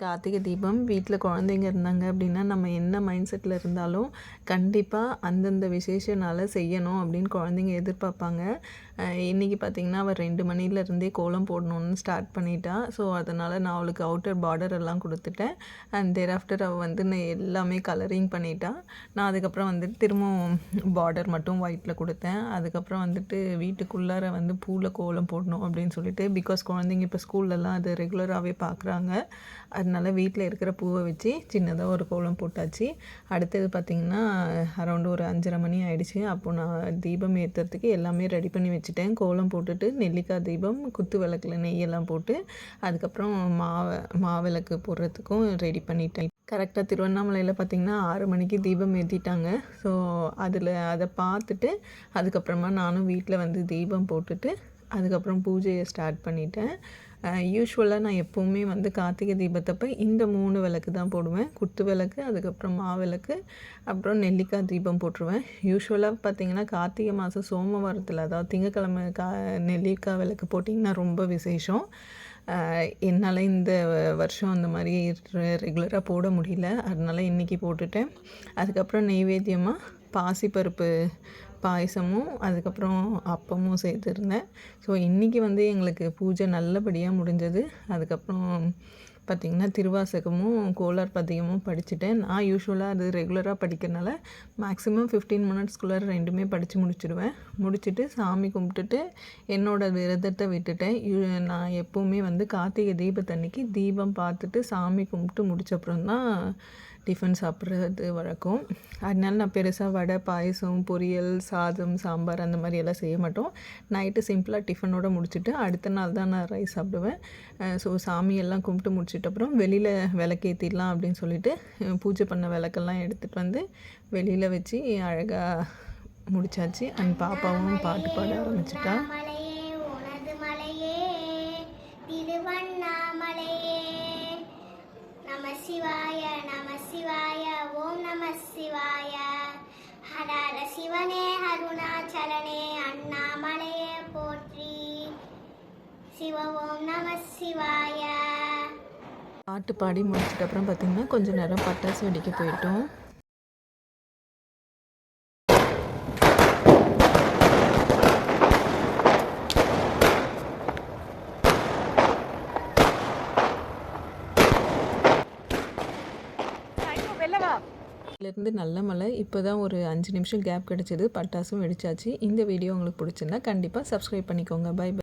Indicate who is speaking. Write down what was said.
Speaker 1: கார்த்திகை தீபம் வீட்டில் குழந்தைங்க இருந்தாங்க அப்படின்னா நம்ம என்ன மைண்ட் செட்டில் இருந்தாலும் கண்டிப்பாக அந்தந்த விசேஷனால் செய்யணும் அப்படின்னு குழந்தைங்க எதிர்பார்ப்பாங்க. இன்றைக்கி பார்த்திங்கன்னா அவள் 2 மணிலேருந்தே கோலம் போடணுன்னு ஸ்டார்ட் பண்ணிட்டா. ஸோ அதனால் நான் அவளுக்கு அவுட்டர் பார்டர் எல்லாம் கொடுத்துட்டேன். அண்ட் தேர் ஆஃப்டர் அவள் வந்து நான் எல்லாமே கலரிங் பண்ணிட்டா. நான் அதுக்கப்புறம் வந்துட்டு திரும்பவும் பார்டர் மட்டும் ஒயிட்டில் கொடுத்தேன். அதுக்கப்புறம் வந்துட்டு வீட்டுக்குள்ளார வந்து பூவில் கோலம் போடணும் அப்படின்னு சொல்லிட்டு, பிகாஸ் குழந்தைங்க இப்போ ஸ்கூல்லலாம் அது ரெகுலராகவே பார்க்குறாங்க. அதனால் வீட்டில் இருக்கிற பூவை வச்சு சின்னதாக ஒரு கோலம் போட்டாச்சு. அடுத்தது பார்த்திங்கன்னா அரௌண்டு ஒரு 5:30 மணி ஆகிடுச்சு. அப்போது நான் தீபம் ஏற்றுறதுக்கு எல்லாமே ரெடி பண்ணி வச்சுட்டேன். கோலம் போட்டுட்டு நெல்லிக்காய் தீபம், குத்து விளக்கில் நெய்யெல்லாம் போட்டு அதுக்கப்புறம் மாவிளக்கு போடுறதுக்கும் ரெடி பண்ணிட்டேன். கரெக்டாக திருவண்ணாமலையில் பார்த்திங்கன்னா 6 மணிக்கு தீபம் ஏற்றிட்டாங்க. ஸோ அதை பார்த்துட்டு அதுக்கப்புறமா நானும் வீட்டில் வந்து தீபம் போட்டுட்டு அதுக்கப்புறம் பூஜையை ஸ்டார்ட் பண்ணிட்டேன். யூஸ்வலாக நான் எப்போவுமே வந்து கார்த்திகை தீபத்தப்போ இந்த 3 விளக்கு தான் போடுவேன். குத்து விளக்கு, அதுக்கப்புறம் மாவிளக்கு, அப்புறம் நெல்லிக்காய் தீபம் போட்டுருவேன். யூஸ்வலாக பார்த்திங்கன்னா கார்த்திகை மாதம் சோமவாரத்தில், அதாவது திங்கக்கிழமை நெல்லிக்காய் விளக்கு போட்டிங்கன்னா ரொம்ப விசேஷம். என்னால் இந்த வருஷம் அந்த மாதிரி ரெகுலராக போட முடியல. அதனால் இன்றைக்கி போட்டுட்டேன். அதுக்கப்புறம் நெய்வேத்தியமாக பாசிப்பருப்பு பாயசமும் அதுக்கப்புறம் அப்பமும் சேர்த்துருந்தேன். ஸோ இன்றைக்கி வந்து எங்களுக்கு பூஜை நல்லபடியாக முடிஞ்சது. அதுக்கப்புறம் பார்த்திங்கன்னா திருவாசகமும் கோலார் பதிகமும் படிச்சுட்டேன். நான் யூஸ்வலாக அது ரெகுலராக படிக்கிறனால மேக்ஸிமம் 15 மினிட்ஸ்குள்ளே 2மே படித்து முடிச்சுட்டு சாமி கும்பிட்டுட்டு என்னோடய விரதத்தை விட்டுட்டேன். நான் எப்போவுமே வந்து கார்த்திகை தீபத்தன்னைக்கு தீபம் பார்த்துட்டு சாமி கும்பிட்டு முடிச்சப்புறம் தான் டிஃபன் சாப்பிட்றது வழக்கம். அதனால நான் பெருசாக வடை, பாயசம், பொரியல், சாதம், சாம்பார் அந்த மாதிரி எல்லாம் செய்ய மாட்டோம். நைட்டு சிம்பிளாக டிஃபனோடு முடிச்சுட்டு அடுத்த நாள் தான் நான் ரைஸ் சாப்பிடுவேன். ஸோ சாமியெல்லாம் கும்பிட்டு முடிச்சிட்டப்புறம் வெளியில் விளக்கேற்றிடலாம் அப்படின்னு சொல்லிட்டு பூஜை பண்ண விளக்கெல்லாம் எடுத்துகிட்டு வந்து வெளியில் வச்சு அழகாக முடிச்சாச்சு. அண்ட் பாப்பாவும் பாட்டு பாட ஆரம்பிச்சிட்டா.
Speaker 2: சிவாய நம சிவாய ஓம் நம சிவாய ஹரஹர சிவனே அருணாச்சலனே அண்ணாமலையே போற்றி சிவ ஓம் நம சிவாய.
Speaker 1: பாட்டு பாடி முடிச்சிட்ட அப்புறம் பார்த்திங்கன்னா கொஞ்சம் நேரம் பட்டாசு வெடிக்க போயிட்டோம். இருந்து நல்ல மழை. இப்போ தான் ஒரு 5 நிமிஷம் கேப் கிடச்சிது. பட்டாசும் வெடிச்சாச்சு. இந்த வீடியோ உங்களுக்கு பிடிச்சிருந்தா கண்டிப்பாக சப்ஸ்கிரைப் பண்ணிக்கோங்க. Bye by.